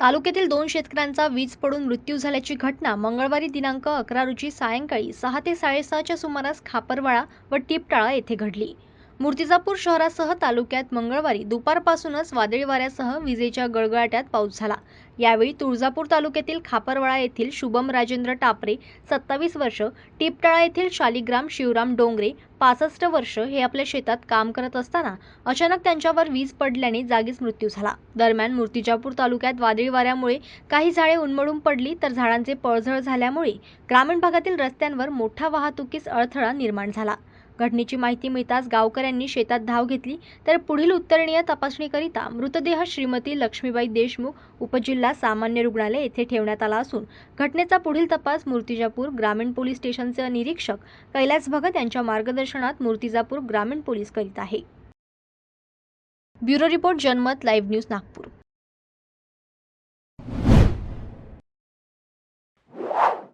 तालुक्यातील 2 शेतकऱ्यांचा वीज पडून मृत्यू झाल्याची घटना मंगळवारी दिनांक 11 रोजी सायंकाळी 6 ते 6:30च्या सुमारास खापरवाडा व टिपटाळा येथे घडली. मूर्तिजापूर शहरासह तालुक्यात मंगळवारी दुपारपासूनच वादळी वाऱ्यासह विजेच्या गडगडाटात पाऊस झाला. यावेळी तुळजापूर तालुक्यातील खापरवाडा येथील शुभम राजेंद्र टापरे 27 वर्ष, टिपटाळा येथील शालिग्राम शिवराम डोंगरे 65 वर्ष हे आपल्या शेतात काम करत असताना अचानक त्यांच्यावर वीज पडल्याने जागीच मृत्यू झाला. दरम्यान मूर्तिजापूर तालुक्यात वादळी वाऱ्यामुळे काही झाडे उन्मळून पडली तर झाडांचे पडझड झाल्यामुळे ग्रामीण भागातील रस्त्यांवर मोठा वाहतुकीस अडथळा निर्माण झाला. घटनेची माहिती मिळताच गावकऱ्यांनी शेतात धाव घेतली तर पुढील उत्तरणीय तपासणीकरिता मृतदेह श्रीमती लक्ष्मीबाई देशमुख उपजिल्हा सामान्य रुग्णालय येथे ठेवण्यात आला असून घटनेचा पुढील तपास मूर्तिजापूर ग्रामीण पोलीस स्टेशनचे निरीक्षक कैलास भगत यांच्या मार्गदर्शनात मूर्तिजापूर ग्रामीण पोलीस करीत आहे. ब्युरो रिपोर्ट जनमत लाईव्ह न्यूज नागपूर.